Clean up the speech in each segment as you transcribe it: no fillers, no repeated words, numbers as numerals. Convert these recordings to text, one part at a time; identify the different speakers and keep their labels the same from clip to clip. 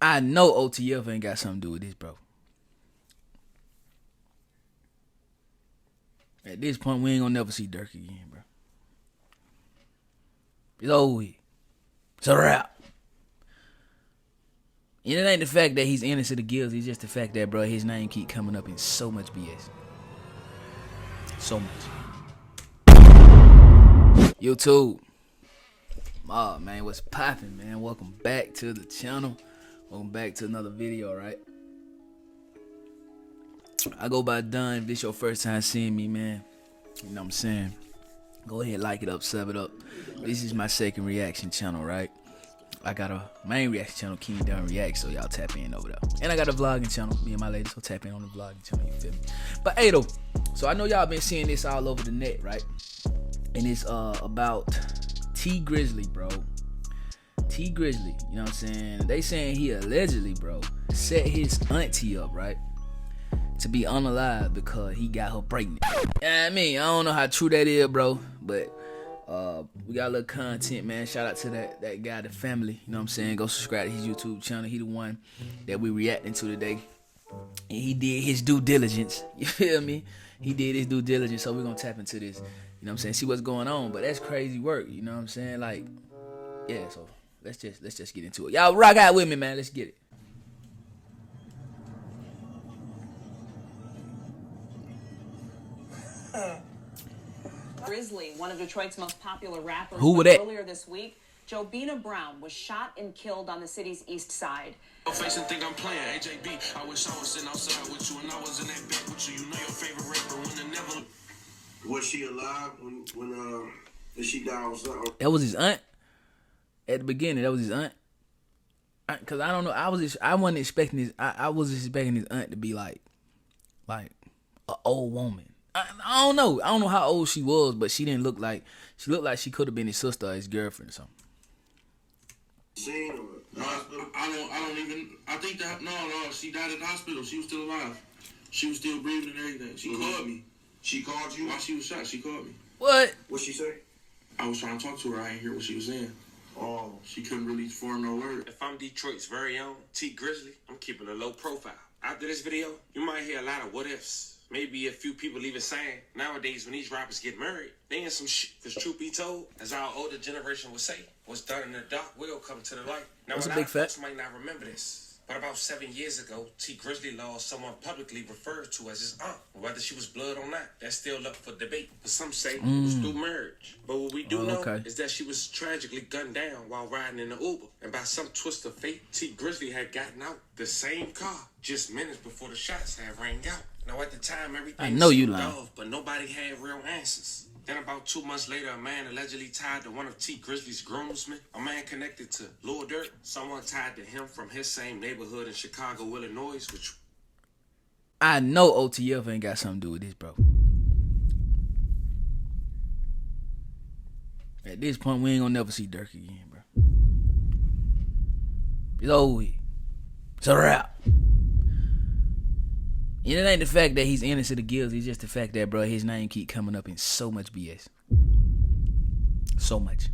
Speaker 1: I know OTF ain't got something to do with this, bro. At this point, we ain't gonna never see Dirk again, bro. It's over with. It's a wrap. And it ain't the fact that he's innocent of guilt. It's just the fact that, bro, his name keep coming up in so much BS. So much. YouTube. Oh, man, what's poppin', man? Welcome back to the channel. Welcome back to another video, right? I go by Dunn. If this your first time seeing me, man, you know what I'm saying? Go ahead, like it up, sub it up. This is my second reaction channel, right? I got a main reaction channel, King Dunn React, so y'all tap in over there. And I got a vlogging channel, me and my lady, so tap in on the vlogging channel, you feel me? But hey though, so I know y'all been seeing this all over the net, right? And it's about T Grizzly, bro. T Grizzly, you know what I'm saying? They saying he allegedly, bro, set his auntie up, right? To be unalive because he got her pregnant. Yeah, I mean, I don't know how true that is, bro, but we got a little content, man. Shout out to that guy, the family. You know what I'm saying? Go subscribe to his YouTube channel. He the one that we reacting to today. And he did his due diligence. You feel me? He did his due diligence. So we're gonna tap into this. You know what I'm saying? See what's going on. But that's crazy work. You know what I'm saying? Like, yeah, so let's just get into it. Y'all rock out with me, man. Let's get it.
Speaker 2: Grizzly, one of Detroit's most popular rappers.
Speaker 1: Who was that?
Speaker 2: Earlier this week, Jobina Brown was shot and killed on the city's east side.
Speaker 3: Face and think I'm playing AJB. I wish I was sitting outside with you and I was in that bed with you. You know your favorite rapper when the never.
Speaker 4: Was she alive when did she die?
Speaker 1: That was his aunt. At the beginning, that was his aunt. Cause I don't know. I wasn't expecting his. I was expecting his aunt to be like an old woman. I don't know. I don't know how old she was, but she didn't look like. She looked like she could have been his sister or his girlfriend or something.
Speaker 4: Seen her?
Speaker 3: I don't even. I think that no. She died at the hospital. She was still alive. She was still breathing and everything. She called me.
Speaker 4: She called you
Speaker 3: While she was shot, she called me.
Speaker 1: What?
Speaker 4: What'd she say?
Speaker 3: I was trying to talk to her. I didn't hear what she was saying.
Speaker 4: Oh,
Speaker 3: She couldn't really form no word. If I'm Detroit's very own T Grizzly, I'm keeping a low profile. After this video, you might hear a lot of what ifs. Maybe a few people even saying, nowadays when these rappers get married, they in some shit. Because truth be told, as our older generation would say, what's done in the dark will come to the light. Now,
Speaker 1: That's
Speaker 3: a
Speaker 1: a
Speaker 3: lot
Speaker 1: big
Speaker 3: of
Speaker 1: fact.
Speaker 3: folks might not remember this, but about 7 years ago, T Grizzly lost someone publicly referred to as his aunt. Whether she was blood or not, that's still up for debate. But some say it was through marriage. But what we do know is that she was tragically gunned down while riding in the Uber. And by some twist of fate, T Grizzly had gotten out the same car just minutes before the shots had rang out. Now at the time, everything
Speaker 1: I know you
Speaker 3: seemed
Speaker 1: lying.
Speaker 3: off, but nobody had real answers. Then about 2 months later, a man allegedly tied to one of T Grizzly's groomsmen, a man connected to Lil Durk, someone tied to him from his same neighborhood in Chicago, Illinois, which
Speaker 1: I know OTF ain't got something to do with this, bro. At this point, we ain't gonna never see Dirk again, bro. It's over with. It's a wrap. And it ain't the fact that he's innocent of guilt. It's just the fact that, bro, his name keep coming up in so much BS. So much.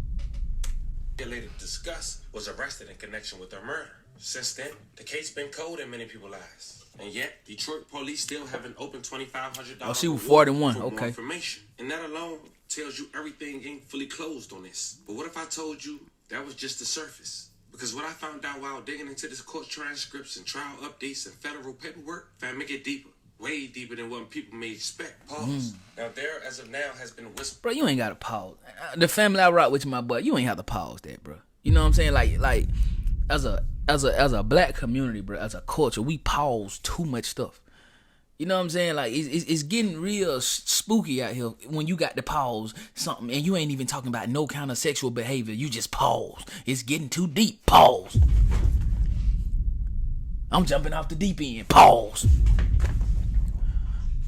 Speaker 3: they later discussed was arrested in connection with her murder. Since then, the case been cold in many people's eyes. And yet, Detroit police still haven't opened $2,500
Speaker 1: Oh, she was 41.
Speaker 3: for
Speaker 1: Okay.
Speaker 3: more information. And that alone tells you everything ain't fully closed on this. But what if I told you that was just the surface? Because what I found out while digging into this court transcripts and trial updates and federal paperwork, make it deeper. Way deeper than what people may expect. Pause. Now there, as of now, has been whispered.
Speaker 1: Bro, you ain't got to pause. The family I rock with, my boy, you ain't have to pause that, bro. You know what I'm saying? Like as a black community, bro, as a culture, we pause too much stuff. You know what I'm saying? Like it's getting real spooky out here when you got to pause something and you ain't even talking about no kind of sexual behavior. You just pause. It's getting too deep. Pause. I'm jumping off the deep end. Pause.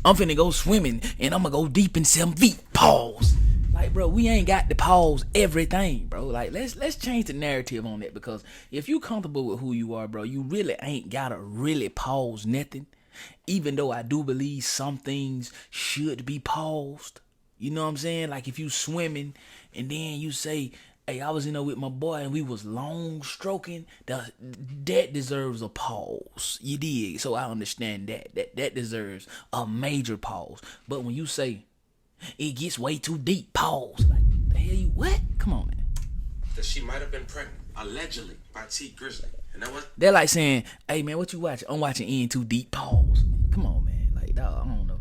Speaker 1: I'm finna go swimming and I'm gonna go deep in 7 feet. Pause. Like, bro, we ain't got to pause everything, bro. Like, let's change the narrative on that, because if you comfortable with who you are, bro, you really ain't gotta really pause nothing. Even though I do believe some things should be paused. You know what I'm saying? Like if you swimming and then you say, hey, Hey, I was in there with my boy and we was long stroking. That deserves a pause. You dig? So I understand that. That deserves a major pause. But when you say it gets way too deep, pause. Like, the hell you what? Come on, man.
Speaker 3: That she might have been pregnant, allegedly, by T Grizzly. And that was
Speaker 1: They're like saying, hey man, what you watching? I'm watching In Too Deep, pause. Come on, man. Like, dog, I don't know.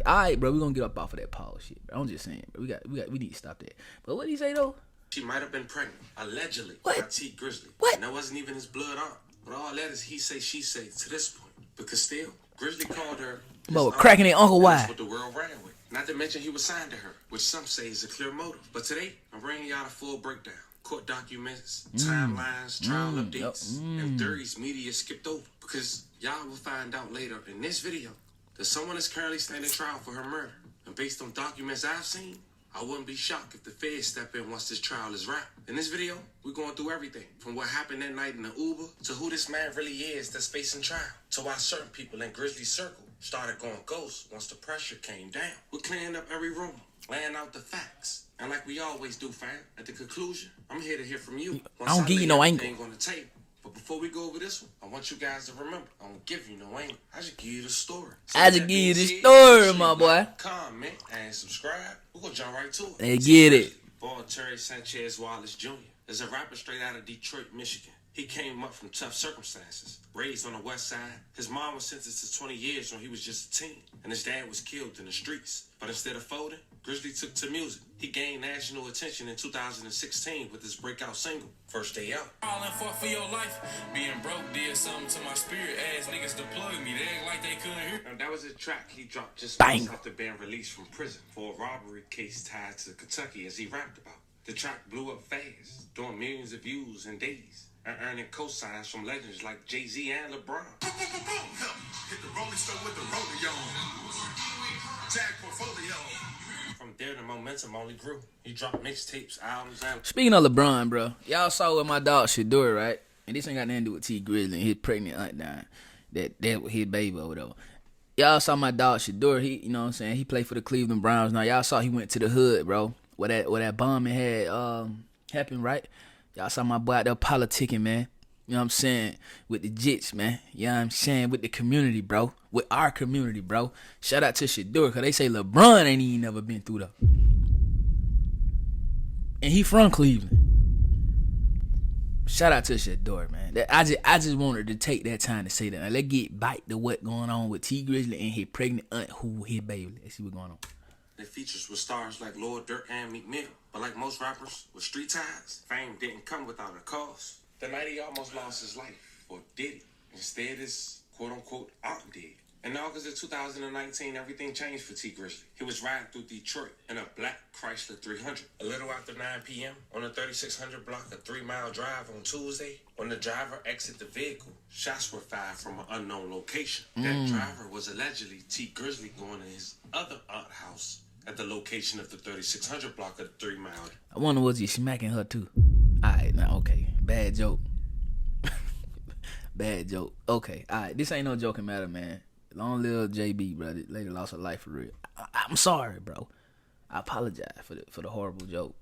Speaker 1: All right, bro. We gonna get up off of that pause shit, bro. I'm just saying, bro. We need to stop that. But what did he say though?
Speaker 3: she might have been pregnant, allegedly,
Speaker 1: What?
Speaker 3: by T Grizzly.
Speaker 1: What?
Speaker 3: And that wasn't even his blood aunt. But all that is he say, she say to this point. Because still, Grizzly called her his
Speaker 1: But
Speaker 3: aunt,
Speaker 1: cracking it, Uncle
Speaker 3: and
Speaker 1: Y.
Speaker 3: that's what the world ran with. Not to mention he was signed to her, which some say is a clear motive. But today, I'm bringing y'all a full breakdown. Court documents, timelines, trial updates, and theories media skipped over. Because y'all will find out later in this video that someone is currently standing trial for her murder. And based on documents I've seen, I wouldn't be shocked if the feds step in once this trial is wrapped. In this video, we're going through everything from what happened that night in the Uber to who this man really is that's facing trial, to why certain people in Grizzly's circle started going ghost once the pressure came down. We're clearing up every rumor, laying out the facts. And like we always do, fam, at the conclusion, I'm here to hear from you. Once
Speaker 1: I don't give you no angle.
Speaker 3: On the table. But before we go over this one, I want you guys to remember, I don't give you no angle. I just give you the story. So
Speaker 1: I just give you the story, my boy.
Speaker 3: Comment and subscribe. We're going to jump right to it.
Speaker 1: They get it.
Speaker 3: Born Terry Sanchez Wallace Jr. is a rapper straight out of Detroit, Michigan. He came up from tough circumstances. Raised on the west side, his mom was sentenced to 20 years when he was just a teen, and his dad was killed in the streets. But instead of folding, Grizzly took to music. He gained national attention in 2016 with his breakout single, First Day Out.
Speaker 5: All in for your life. Being broke did something to my spirit. Ass niggas to plug me. They act like they couldn't hear.
Speaker 3: And that was a track he dropped just
Speaker 1: Bang.
Speaker 3: months after being released from prison for a robbery case tied to Kentucky, as he rapped about. The track blew up fast, doing millions of views in days, and earning cosigns from legends like Jay-Z and LeBron.
Speaker 6: Hit the rolling stone with the rodeo. Jag portfolio.
Speaker 3: From there, the momentum only grew. He dropped mixtapes, albums, and
Speaker 1: Speaking of LeBron, bro, y'all saw what my dog should do, right? And this ain't got nothing to do with T Grizzly and his pregnant aunt dying. That was his baby or whatever. Y'all saw my dog Shador. He, you know what I'm saying? He played for the Cleveland Browns. Now y'all saw he went to the hood, bro. Where that bombing had happened, right? Y'all saw my boy out there politicking, man. You know what I'm saying? With the jits, man. You know what I'm saying? With the community, bro. With our community, bro. Shout out to Shador, because they say LeBron ain't even never been through though. And he from Cleveland. Shout out to Shador, man. I just wanted to take that time to say that. Now, let's get back to what going on with T Grizzly and his pregnant aunt who his baby. Let's see what's going on.
Speaker 3: it features with stars like Lord Durk and Meek Mill. But like most rappers with street ties, fame didn't come without a cost. The night he almost lost his life, or did he? Instead, his quote-unquote aunt did. In August of 2019, everything changed for T Grizzly. He was riding through Detroit in a black Chrysler 300. A little after 9 p.m. on the 3600 block, a 3-mile drive on Tuesday, when the driver exited the vehicle, shots were fired from an unknown location. That driver was allegedly T Grizzly going to his other aunt house at the location of the 3600 block of the 3-mile.
Speaker 1: I wonder was he smacking her too? Alright, now okay. Bad joke. Bad joke. Okay, alright. This ain't no joking matter, man. Long live JB, brother. Lady lost her life for real. I'm sorry, bro. I apologize for the horrible joke.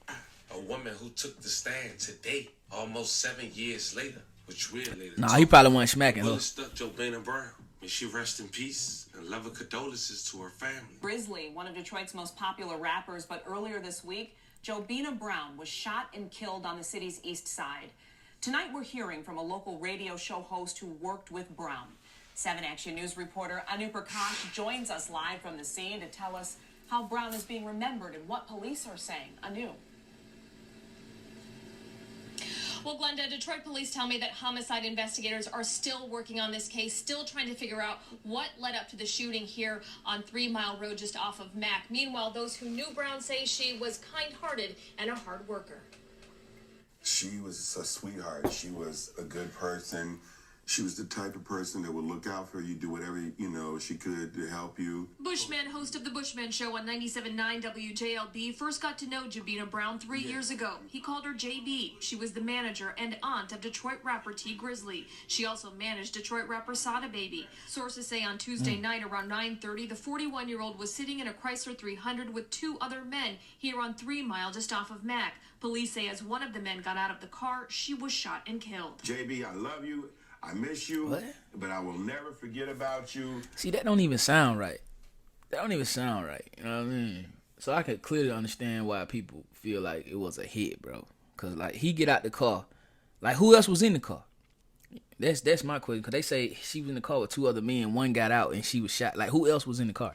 Speaker 3: A woman who took the stand today, almost 7 years later, which we're later.
Speaker 1: Nah, he probably wasn't smacking her.
Speaker 3: Bullet stuck Joe Brown. May she rest in peace and love and condolences to her family.
Speaker 2: Grizzly, one of Detroit's most popular rappers, but earlier this week, Jobina Brown was shot and killed on the city's east side. Tonight, we're hearing from a local radio show host who worked with Brown. 7 Action News reporter Anu Prakash joins us live from the scene to tell us how Brown is being remembered and what police are saying. Anu.
Speaker 7: Well, Glenda, Detroit police tell me that homicide investigators are still working on this case, still trying to figure out what led up to the shooting here on 3 Mile Road just off of Mack. Meanwhile, those who knew Brown say she was kind-hearted and a hard worker.
Speaker 6: She was a sweetheart. She was a good person. She was the type of person that would look out for you, do whatever, she could to help you.
Speaker 7: Bushman, host of The Bushman Show on 97.9 WJLB, first got to know Jabina Brown 3 years ago. He called her JB. She was the manager and aunt of Detroit rapper T Grizzly. She also managed Detroit rapper Sada Baby. Sources say on Tuesday night around 9:30, the 41-year-old was sitting in a Chrysler 300 with 2 other men here on 3 Mile just off of Mac. Police say as one of the men got out of the car, she was shot and killed.
Speaker 6: JB, I love you. I miss you, but I will never forget about you.
Speaker 1: See, that don't even sound right. That don't even sound right. You know what I mean? So I could clearly understand why people feel like it was a hit, bro. Because, like, he get out the car. Like, who else was in the car? That's my question. Because they say she was in the car with 2 other men. One got out and she was shot. Like, who else was in the car?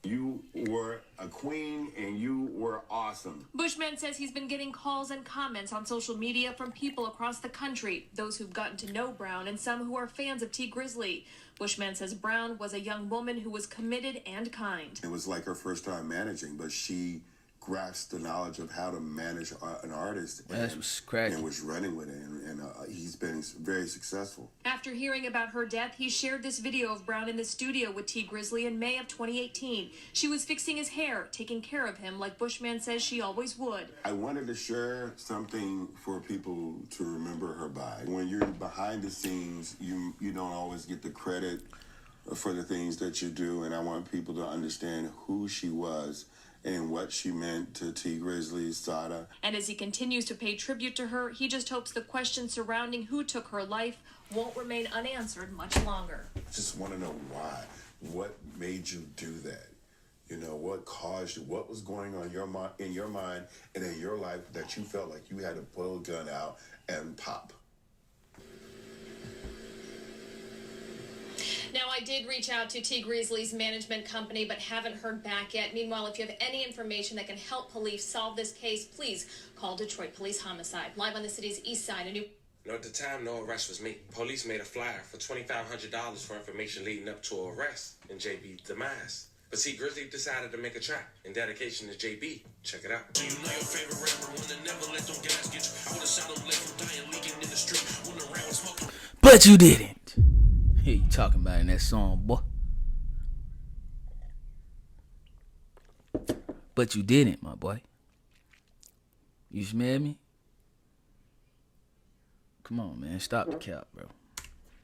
Speaker 6: You were a queen and you were awesome.
Speaker 7: Bushman says he's been getting calls and comments on social media from people across the country, those who've gotten to know Brown and some who are fans of T Grizzly. Bushman says Brown was a young woman who was committed and kind.
Speaker 6: It was like her first time managing, but she grasped the knowledge of how to manage an artist and was running with it, and he's been very successful.
Speaker 7: After hearing about her death, he shared this video of Brown in the studio with T Grizzly in May of 2018. She was fixing his hair, taking care of him like Bushman says she always would.
Speaker 6: I wanted to share something for people to remember her by. When you're behind the scenes, you don't always get the credit for the things that you do, and I want people to understand who she was and what she meant to T Grizzly, Sada.
Speaker 7: And as he continues to pay tribute to her, he just hopes the questions surrounding who took her life won't remain unanswered much longer.
Speaker 6: I just want to know why. What made you do that? What caused you? What was going on in your mind and in your life that you felt like you had to pull a gun out and pop?
Speaker 7: Now, I did reach out to T Grizzly's management company, but haven't heard back yet. Meanwhile, if you have any information that can help police solve this case, please call Detroit Police Homicide. Live on the city's east side,
Speaker 3: At the time, no arrest was made. Police made a flyer for $2,500 for information leading up to an arrest and JB's demise. But see, Grizzly decided to make a track in dedication to JB. Check it out.
Speaker 5: Do you know your favorite rapper when they never let them guys get you? I would've shot them left from dying, leaking in the street, when the round smoking.
Speaker 1: But you didn't. Here you talking about in that song, boy. But you didn't, my boy. You smell me? Come on, man. Stop the cap, bro.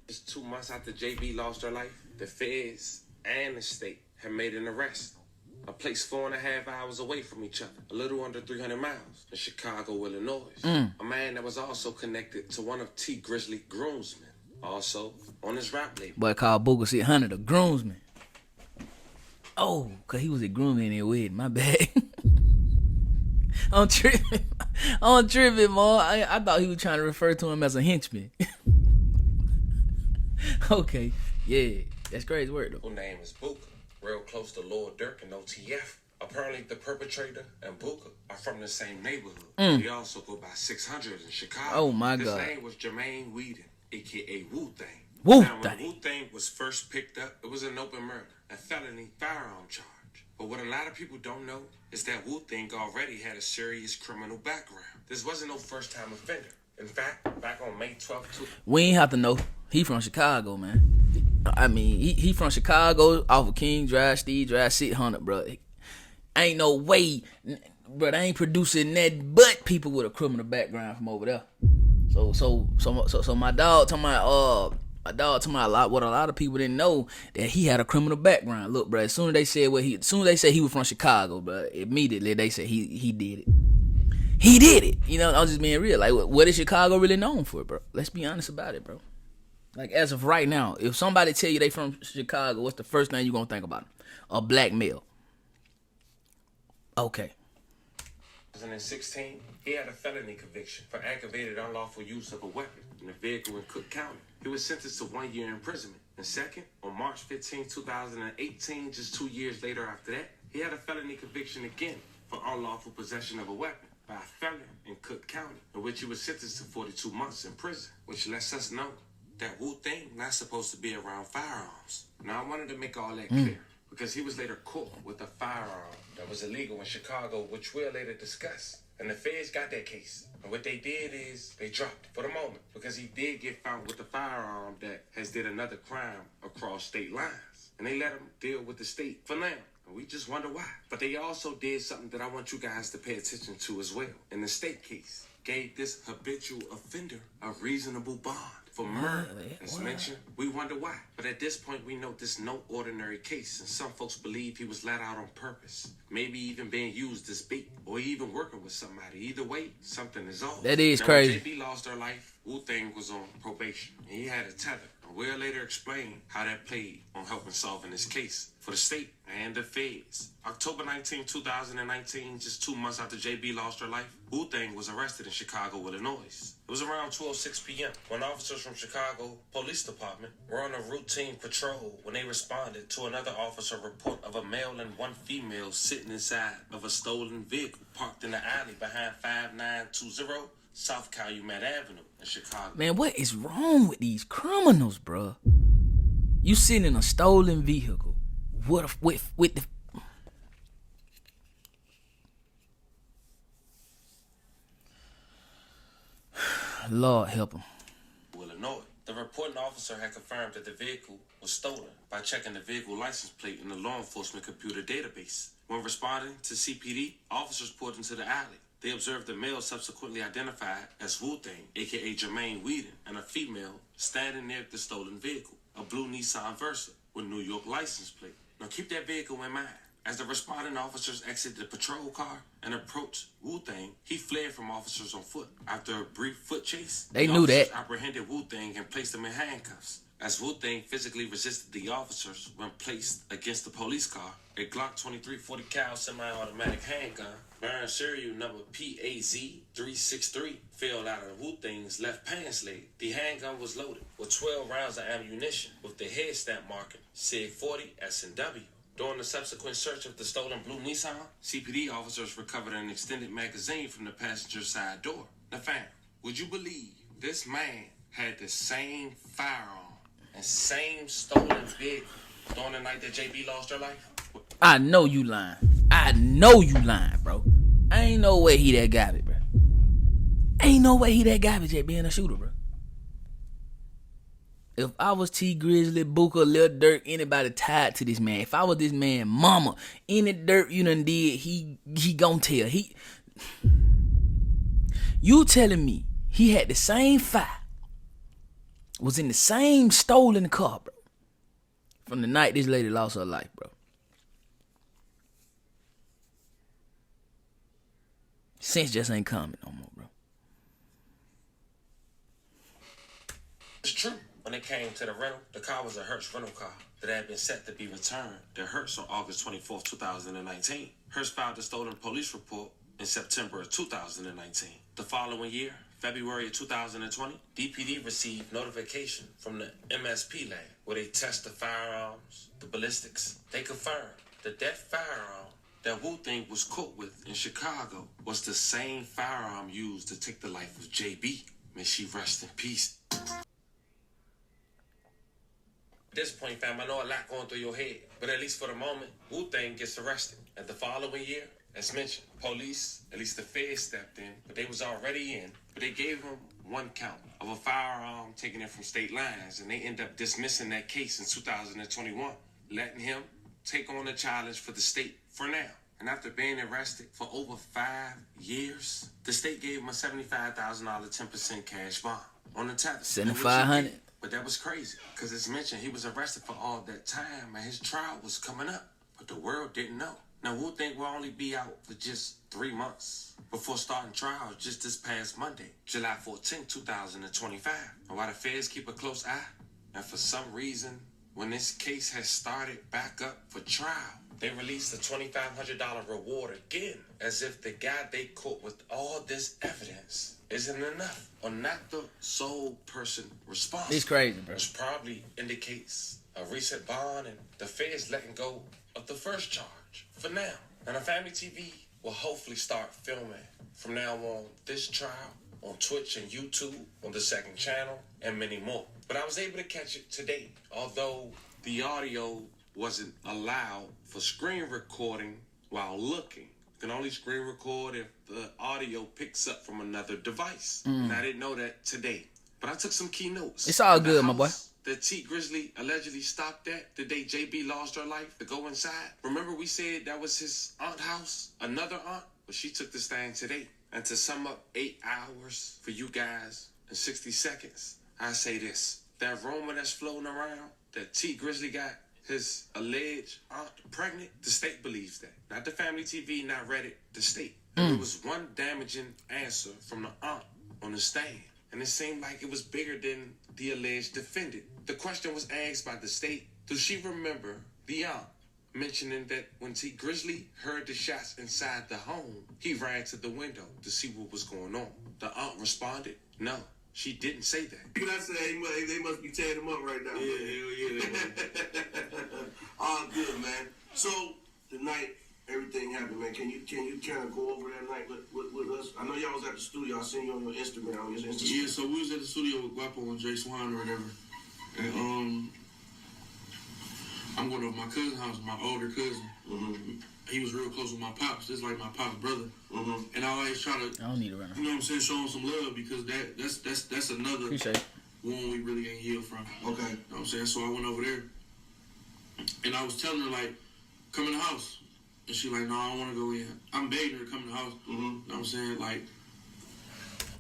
Speaker 3: Just 2 months after JB lost her life, the feds and the state had made an arrest. A place 4.5 hours away from each other, a little under 300 miles, in Chicago, Illinois. A man that was also connected to one of T Grizzly groomsmen, also on his rap label.
Speaker 1: Boy called Booker C. Hunter the groomsman. Oh, cause he was a groomsman in their wedding. My bad. I'm tripping. Man. I thought he was trying to refer to him as a henchman. Okay, yeah, that's crazy word though.
Speaker 3: Whose name is Booker, real close to Lord Durk and OTF. Apparently, the perpetrator and Booker are from the same neighborhood. They also go by 600 in Chicago.
Speaker 1: Oh my God.
Speaker 3: His name was Jermaine Whedon, aka Wu-Thang.
Speaker 1: Wu-Thang.
Speaker 3: Now, when Wu-Thang was first picked up, it was an open murder, a felony firearm charge. But what a lot of people don't know is that Wu-Thang already had a serious criminal background. This wasn't no first-time offender. In fact, back on May 12th,
Speaker 1: we ain't have to know. He from Chicago, man. I mean, he from Chicago, off of King Drive, Steve Drive, 600, bro. Ain't no way, bro. They ain't producing that, but people with a criminal background from over there. So my dog talking about what a lot of people didn't know, that he had a criminal background. Look, bro. As soon as they said he was from Chicago, bro, immediately they said he did it. He did it. I'm just being real. Like, what is Chicago really known for, bro? Let's be honest about it, bro. Like, as of right now, if somebody tell you they from Chicago, what's the first thing you gonna think about them? A black male. Okay.
Speaker 3: 2016, he had a felony conviction for aggravated unlawful use of a weapon in a vehicle in Cook County. He was sentenced to 1 year imprisonment. And second, on March 15, 2018, just 2 years later after that, he had a felony conviction again for unlawful possession of a weapon by a felon in Cook County, in which he was sentenced to 42 months in prison, which lets us know that Wu-Thang not supposed to be around firearms. Now, I wanted to make all that clear, because he was later caught with a firearm that was illegal in Chicago, which we'll later discuss. And the feds got that case. And what they did is they dropped it for the moment because he did get found with a firearm that has did another crime across state lines. And they let him deal with the state for now. And we just wonder why. But they also did something that I want you guys to pay attention to as well. In the state case, gave this habitual offender a reasonable bond for murder. As mentioned, we wonder why. But at this point, we know this no ordinary case, and some folks believe he was let out on purpose. Maybe even being used as bait, or even working with somebody. Either way, something is off.
Speaker 1: That is
Speaker 3: now,
Speaker 1: crazy.
Speaker 3: When JB lost her life, Wu-Tang was on probation, and he had a tether. And we'll later explain how that played on helping solving this case for the state and the feds. October 19, 2019, just 2 months after JB lost her life, Wu-Tang was arrested in Chicago, Illinois. It was around 12:06 p.m. when officers from Chicago Police Department were on a routine patrol when they responded to another officer report of a male and one female sitting inside of a stolen vehicle parked in the alley behind 5920 South Calumet Avenue in Chicago.
Speaker 1: Man, what is wrong with these criminals, bruh? You sitting in a stolen vehicle with the... Lord help him.
Speaker 3: Illinois. The reporting officer had confirmed that the vehicle was stolen by checking the vehicle license plate in the law enforcement computer database. When responding to CPD, officers pulled into the alley. They observed a male subsequently identified as Wu-Tang, a.k.a. Jermaine Whedon, and a female standing near the stolen vehicle, a blue Nissan Versa with New York license plate. Now keep that vehicle in mind. As the responding officers exited the patrol car and approached Wu-Tang, he fled from officers on foot. After a brief foot chase,
Speaker 1: they knew that.
Speaker 3: Apprehended Wu-Tang and placed him in handcuffs. As Wu-Tang physically resisted the officers when placed against the police car, a Glock 23 40 cal semi-automatic handgun bearing serial number PAZ363 fell out of Wu-Tang's left pants leg. The handgun was loaded with 12 rounds of ammunition with the head stamp marking SIG 40 S&W. During the subsequent search of the stolen blue Nissan, CPD officers recovered an extended magazine from the passenger side door. Now fam, would you believe this man had the same firearm and same stolen vehicle during the night that JB lost her life?
Speaker 1: I know you lying. I know you lying, bro. Ain't no way he that garbage, bro. Ain't no way he that garbage at being a shooter, bro. If I was T Grizzly, Booker, Lil Durk, anybody tied to this man, if I was this man mama, any dirt you done did, he gon' tell. You telling me he had the same fire, was in the same stolen car, bro, from the night this lady lost her life, bro. Sense just ain't coming no more, bro.
Speaker 3: It's true. When it came to the rental, the car was a Hertz rental car that had been set to be returned to Hertz on August 24th, 2019. Hertz filed a stolen police report in September of 2019. The following year, February of 2020, DPD received notification from the MSP lab where they test the firearms, the ballistics. They confirmed that that firearm that Wu-Tang was caught with in Chicago was the same firearm used to take the life of JB. May she rest in peace. At this point, fam, I know a lot going through your head, but at least for the moment, Wu-Tang gets arrested. And the following year, as mentioned, police, at least the feds stepped in, but they was already in, but they gave him one count of a firearm taken in from state lines, and they end up dismissing that case in 2021, letting him take on the challenge for the state for now. And after being arrested for over 5 years, the state gave him a $75,000 10% cash bond on the tether.
Speaker 1: $7,500.
Speaker 3: But that was crazy, because as mentioned, he was arrested for all that time, and his trial was coming up. But the world didn't know. Now, Wu-Tang will only be out for just 3 months before starting trial just this past Monday, July 14, 2025. And while the feds keep a close eye, and for some reason, when this case has started back up for trial, they released a $2,500 reward again, as if the guy they caught with all this evidence isn't enough, or not the sole person responsible.
Speaker 1: It's crazy, bro.
Speaker 3: Which probably indicates a recent bond and the feds letting go of the first charge for now. And Family TV will hopefully start filming from now on this trial on Twitch and YouTube, on the second channel, and many more. But I was able to catch it today, although the audio wasn't allowed for screen recording while looking. can only screen record if the audio picks up from another device. And I didn't know that today. But I took some key notes.
Speaker 1: It's all good, my boy.
Speaker 3: The T Grizzly allegedly stopped at the day JB lost her life to go inside. Remember we said that was his aunt's house? Another aunt? But she took the stand today. And to sum up 8 hours for you guys in 60 seconds, I say this. That rumor that's floating around, that T Grizzly got his alleged aunt pregnant, the state believes that. Not the family TV, not Reddit, the state. And there was one damaging answer from the aunt on the stand. And it seemed like it was bigger than the alleged defendant. The question was asked by the state, does she remember the aunt mentioning that when T Grizzly heard the shots inside the home, he ran to the window to see what was going on? The aunt responded, no. She didn't say that.
Speaker 4: Can I say they must be tearing him up right now?
Speaker 3: Yeah.
Speaker 4: All good, man. So tonight, everything happened, man. Can you kind of go over that night with us? I know y'all was at the studio. I seen you on your Instagram.
Speaker 5: Yeah, so we was at the studio with Guapo and Jay Swan or whatever. And I'm going to my cousin's house, my older cousin. Mm-hmm. He was real close with my pops. Just like my pop's brother. Mm-hmm. And I always try to,
Speaker 1: I don't need to run.
Speaker 5: you know what I'm saying, show him some love because that's another one we really ain't healed from.
Speaker 4: Okay.
Speaker 5: You know what I'm saying? So I went over there and I was telling her, like, come in the house. And she like, no, I don't want to go in. I'm begging her to come in the house. Mm-hmm. You know what I'm saying? Like,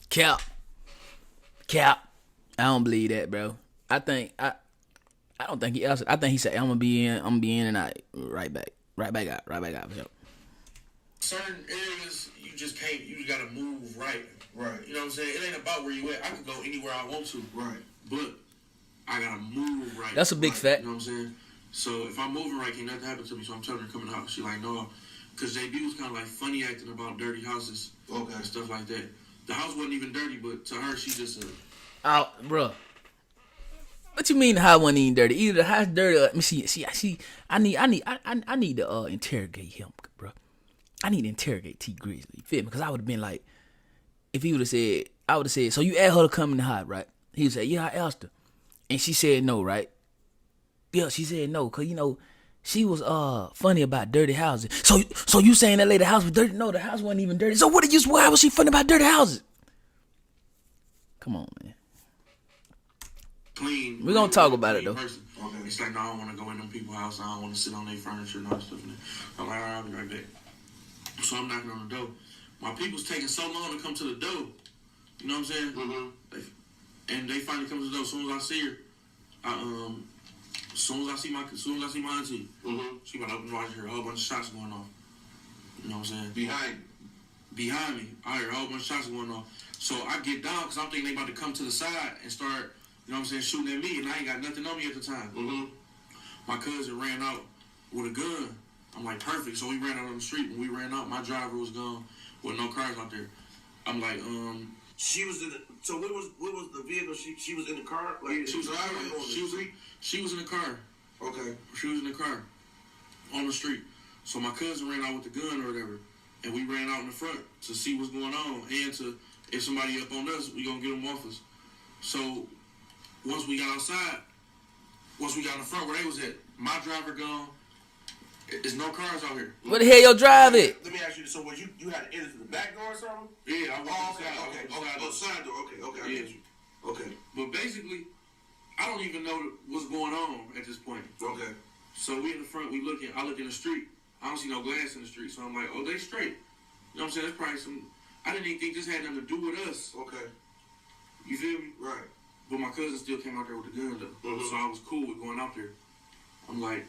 Speaker 1: Cap. I don't believe that, bro. I don't think he asked. I think he said, I'm gonna be in and out. Right back out. For sure.
Speaker 5: Certain areas you just gotta move right.
Speaker 4: Right.
Speaker 5: You know what I'm saying? It ain't about where you at. I can go anywhere I want to.
Speaker 4: Right.
Speaker 5: But I gotta move right.
Speaker 1: That's a big fact.
Speaker 5: You know what I'm saying? So if I'm moving right, can't nothing happen to me. So I'm telling her to come in the house. She like, no. Because JB was kind of like funny acting about dirty houses.
Speaker 4: Okay.
Speaker 5: And stuff like that. The house wasn't even dirty, but to her, she just
Speaker 1: Bro. What you mean the house wasn't even dirty? Either the house dirty or, let me see. I need to interrogate him, bro. I need to interrogate T Grizzly. You feel me? Because I would have been like, if he would have said, I would have said, so you asked her to come in the house, right? He would say, yeah, I asked her. And she said no, right? Yeah, she said no, because, you know, she was funny about dirty houses. So you saying that lady house was dirty? No, the house wasn't even dirty. So why was she funny about dirty houses? Come on, man.
Speaker 5: Clean.
Speaker 1: We're going to talk about it, though.
Speaker 5: Okay. It's like, no, I don't want to go in them people's house. I don't want to sit on their furniture and all that stuff. I'm like, all right, I'll be right back. So I'm knocking on the door. My people's taking so long to come to the door. You know what I'm saying? Mm-hmm. And they finally come to the door. As soon as I see her, as soon as I see my auntie, she about to open the door. I hear a whole bunch of shots going off. You know what I'm saying? Behind me. I hear a whole bunch of shots going off. So I get down because I'm thinking they about to come to the side and start, you know what I'm saying, shooting at me, and I ain't got nothing on me at the time. Mm-hmm. My cousin ran out with a gun. I'm like, perfect. So we ran out on the street. When we ran out, my driver was gone with no cars out there. I'm like,
Speaker 4: She was in the, so what was the vehicle? She was in the car? Like,
Speaker 5: she was driving on the street? She was in the car.
Speaker 4: Okay.
Speaker 5: She was in the car on the street. So my cousin ran out with the gun or whatever, and we ran out in the front to see what's going on, and to, if somebody up on us, we gonna get them off us. So once we got outside, once we got in the front where they was at, my driver gone. There's no cars out here.
Speaker 1: Where the hell your drive it?
Speaker 4: Let me ask you this. So was you had to enter through the back door or something?
Speaker 5: Yeah, I walked
Speaker 4: Side door. Okay, I get you. Okay.
Speaker 5: But basically, I don't even know what's going on at this point.
Speaker 4: Okay.
Speaker 5: So we in the front, I look in the street. I don't see no glass in the street. So I'm like, oh, they straight. You know what I'm saying? That's probably some, I didn't even think this had nothing to do with us.
Speaker 4: Okay.
Speaker 5: You feel me?
Speaker 4: Right.
Speaker 5: But my cousin still came out there with the gun, though. Mm-hmm. So I was cool with going out there. I'm like,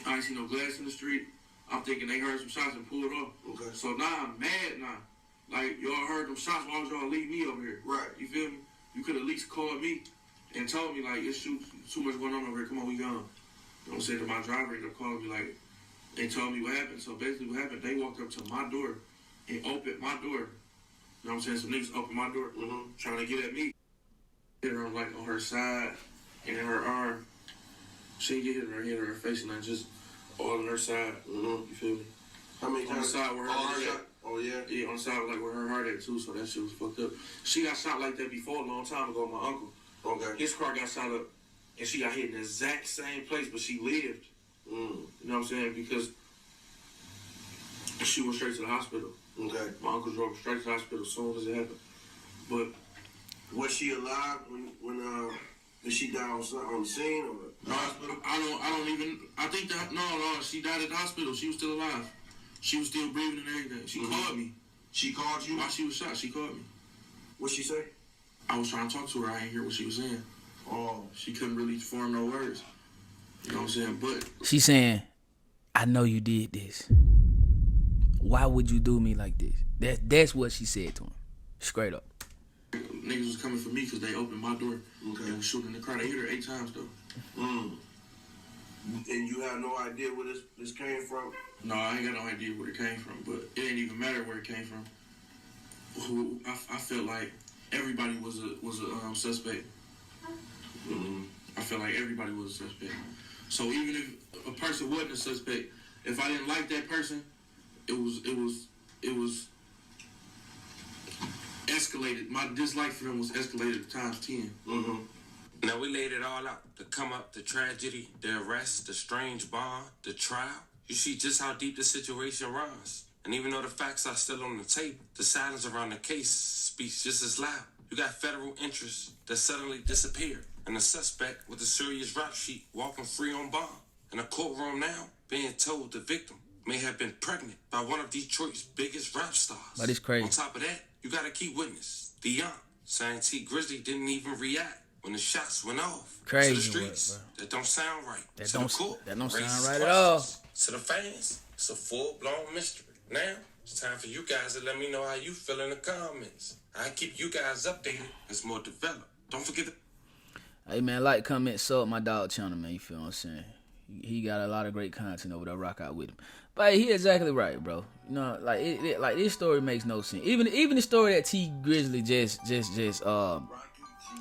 Speaker 5: I ain't see no glass in the street. I'm thinking they heard some shots and pulled off. Okay. So now I'm mad now. Like, y'all heard them shots, why would y'all leave me over here?
Speaker 4: Right.
Speaker 5: You feel me? You could at least call me and told me, like, it's too much going on over here. Come on, we gone. You know what I'm saying? To my driver ended up calling me, like, they told me what happened. So basically what happened, they walked up to my door and opened my door. You know what I'm saying? Some niggas opened my door, trying to get at me. Hit her, like, on her side and in her arm. She didn't hit her face, and I just all on her side. You feel me?
Speaker 4: How many times?
Speaker 5: On the side where her heart at.
Speaker 4: Oh, yeah?
Speaker 5: Yeah, on the side like where her heart at, too, so that shit was fucked up. She got shot like that before a long time ago, my uncle.
Speaker 4: Okay.
Speaker 5: His car got shot up, and she got hit in the exact same place, but she lived. You know what I'm saying? Because She went straight to the hospital.
Speaker 4: Okay.
Speaker 5: My uncle drove her straight to the hospital as soon as it happened. But
Speaker 4: was she alive when did she die on the scene or the hospital?
Speaker 5: I don't even. I think that no. She died at the hospital. She was still alive. She was still breathing and everything. She called me.
Speaker 4: She called you
Speaker 5: while she was shot. She called me.
Speaker 4: What'd she say?
Speaker 5: I was trying to talk to her. I didn't hear what she was saying.
Speaker 4: Oh.
Speaker 5: She couldn't really form no words. You know what I'm saying? But
Speaker 1: she's saying, "I know you did this. Why would you do me like this?" That's what she said to him, straight up.
Speaker 5: Niggas was coming for me because they opened my door.
Speaker 4: Okay.
Speaker 5: They was shooting in the car. They hit her 8 times though.
Speaker 4: And you have no idea where this came from?
Speaker 5: No, I ain't got no idea where it came from. But it didn't even matter where it came from. I felt like everybody was a suspect. I felt like everybody was a suspect. So even if a person wasn't a suspect, if I didn't like that person, it was escalated. My dislike for them was escalated times 10.
Speaker 3: Now we laid it all out. The come up, the tragedy, the arrest, the strange bond, the trial. You see just how deep the situation runs. And even though the facts are still on the table, the silence around the case speaks just as loud. You got federal interests that suddenly disappeared, and the suspect with a serious rap sheet walking free on bond. In a courtroom now, being told the victim may have been pregnant by one of Detroit's biggest rap stars.
Speaker 1: That is crazy.
Speaker 3: On top of that, you got a key witness, the young, saying T Grizzly didn't even react when the shots went off.
Speaker 1: Crazy
Speaker 3: to the streets. That don't sound right.
Speaker 1: That
Speaker 3: to
Speaker 1: don't,
Speaker 3: the court,
Speaker 1: that don't
Speaker 3: raises
Speaker 1: sound right at all.
Speaker 3: questions. To the fans, it's a full-blown mystery. Now, it's time for you guys to let me know how you feel in the comments. I keep you guys updated as more developed. Don't forget to...
Speaker 1: Hey, man, like, comment, sub my dog channel, man. You feel what I'm saying? He got a lot of great content over there. Rock out with him. But hey, he exactly right, bro. You know, like like this story makes no sense. Even the story that T Grizzly the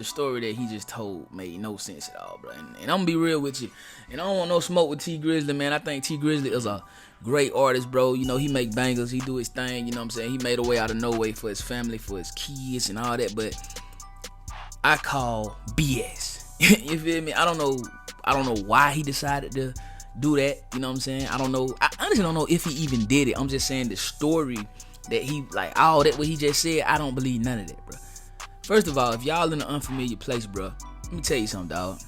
Speaker 1: story that he just told made no sense at all, bro. And I'm gonna be real with you. And I don't want no smoke with T Grizzly, man. I think T Grizzly is a great artist, bro. You know, he make bangers, he do his thing, you know what I'm saying? He made a way out of no way for his family, for his kids and all that, but I call BS. You feel me? I don't know why he decided to do that, you know what I'm saying? I honestly don't know if he even did it. I'm just saying the story that he, like, all that what he just said, I don't believe none of that, bro. First of all, if y'all in an unfamiliar place, bro, let me tell you something, dog.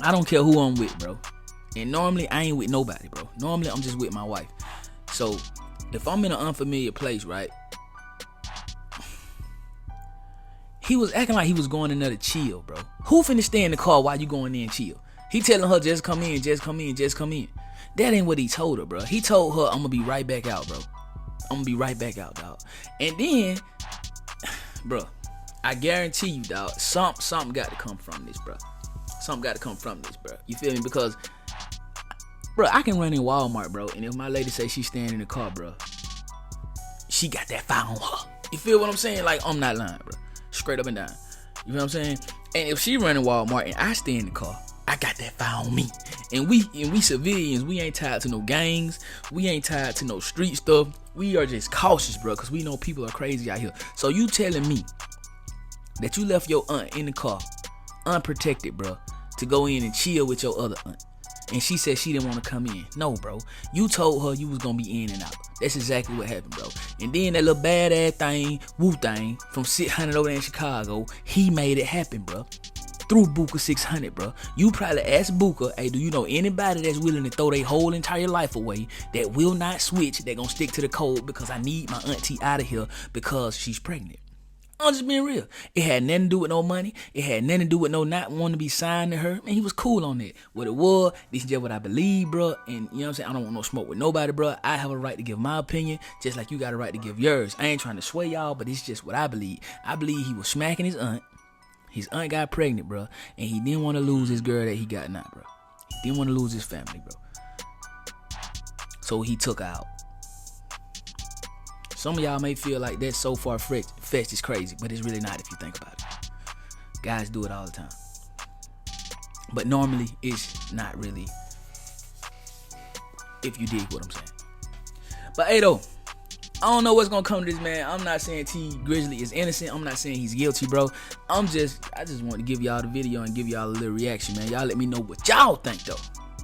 Speaker 1: I don't care who I'm with, bro. And normally, I ain't with nobody, bro. Normally, I'm just with my wife. So, if I'm in an unfamiliar place, right? He was acting like he was going in there to chill, bro. Who finna stay in the car while you going in and chill? He telling her, just come in, just come in, just come in. That ain't what he told her, bro. He told her, I'm gonna be right back out, bro. I'm gonna be right back out, dog. And then, bro, I guarantee you, dog, something got to come from this, bro. Something got to come from this, bro. You feel me? Because, bro, I can run in Walmart, bro, and if my lady say she's staying in the car, bro, she got that fire on her. You feel what I'm saying? Like, I'm not lying, bro. Straight up and down. You feel what I'm saying? And if she running Walmart and I stay in the car, I got that fire on me. And we civilians, we ain't tied to no gangs. We ain't tied to no street stuff. We are just cautious, bro, because we know people are crazy out here. So you telling me that you left your aunt in the car, unprotected, bro, to go in and chill with your other aunt. And she said she didn't want to come in. No, bro. You told her you was going to be in and out. That's exactly what happened, bro. And then that little badass thing, Wu thing, from 600 over there in Chicago, he made it happen, bro. Through Booker 600, bro. You probably asked Booker, hey, do you know anybody that's willing to throw their whole entire life away that will not switch, that gonna stick to the code because I need my auntie out of here because she's pregnant? I'm just being real. It had nothing to do with no money. It had nothing to do with no not wanting to be signed to her. Man, he was cool on that. What it was, this is just what I believe, bro. And you know what I'm saying? I don't want no smoke with nobody, bro. I have a right to give my opinion, just like you got a right to give yours. I ain't trying to sway y'all, but it's just what I believe. I believe he was smacking his aunt. His aunt got pregnant, bro. And he didn't want to lose his girl that he got now, bro. He didn't want to lose his family, bro. So he took her out. Some of y'all may feel like that's so far-fetched, it's crazy, but it's really not if you think about it. Guys do it all the time. But normally, it's not really, if you dig what I'm saying. But hey, though, I don't know what's gonna come to this, man. I'm not saying T Grizzly is innocent. I'm not saying he's guilty, bro. I just want to give y'all the video and give y'all a little reaction, man. Y'all let me know what y'all think, though.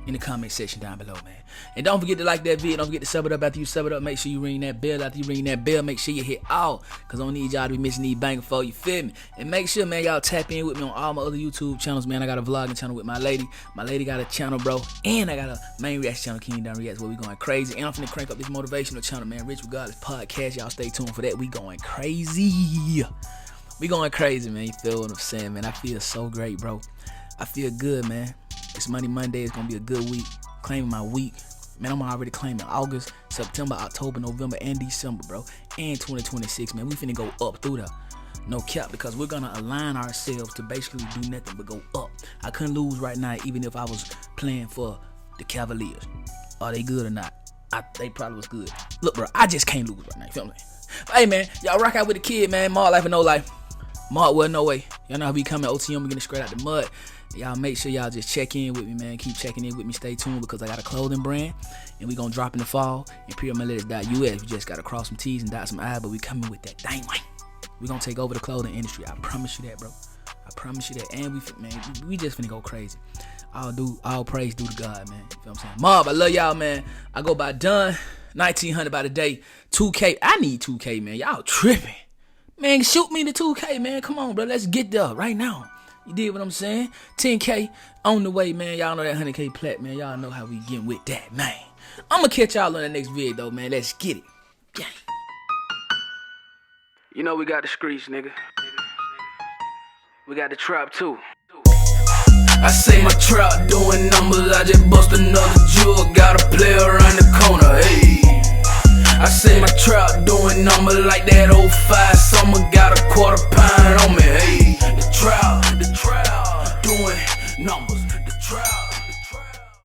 Speaker 1: in the comment section down below, man. And don't forget to like that video. Don't forget to sub it up after you sub it up. Make sure you ring that bell. After you ring that bell, make sure you hit all, because I don't need y'all to be missing these banging for, you feel me? And make sure, man, y'all tap in with me on all my other YouTube channels, man. I got a vlogging channel with my lady. My lady got a channel, bro. And I got a main reaction channel, King Down Reacts, where we going crazy. And I'm finna crank up this motivational channel, man. Rich Regardless podcast. Y'all stay tuned for that. We going crazy. We going crazy, man. You feel what I'm saying, man? I feel so great, bro. I feel good, man. It's Money Monday. It's gonna be a good week. Claiming my week. Man, I'm already claiming August, September, October, November, and December, bro. And 2026, man. We finna go up through there. No cap, because we're gonna align ourselves to basically do nothing but go up. I couldn't lose right now, even if I was playing for the Cavaliers. Are they good or not? They probably was good. Look, bro, I just can't lose right now. You feel me? But hey, man, y'all rock out with the kid, man. Mark life or no life. Mark, well, no way. Y'all know how we coming. OTM, we getting straight out the mud. Y'all make sure y'all just check in with me, man. Keep checking in with me. Stay tuned, because I got a clothing brand, and we gonna drop in the fall. ImperialMillennials.us. We just gotta cross some T's and dot some I's, but we coming with that dang way. We gonna take over the clothing industry. I promise you that, bro. I promise you that. And we just finna go crazy. All praise due to God, man. You feel what I'm saying? Mob, I love y'all, man. I go by Dunn. 1900 by the day. 2K. I need 2K, man. Y'all tripping. Man, shoot me the 2K, man. Come on, bro. Let's get there right now. You did what I'm saying? 10K on the way, man. Y'all know that 100K plat, man. Y'all know how we get with that, man. I'm going to catch y'all on the next video, though, man. Let's get it. Yeah. You know we got the streets, nigga. We got the trap, too. I say my trap doing numbers. I just bust another jewel. Got a player around the corner, hey. I say my trap doing numbers like that 05 summer. Got a quarter pound on me, hey.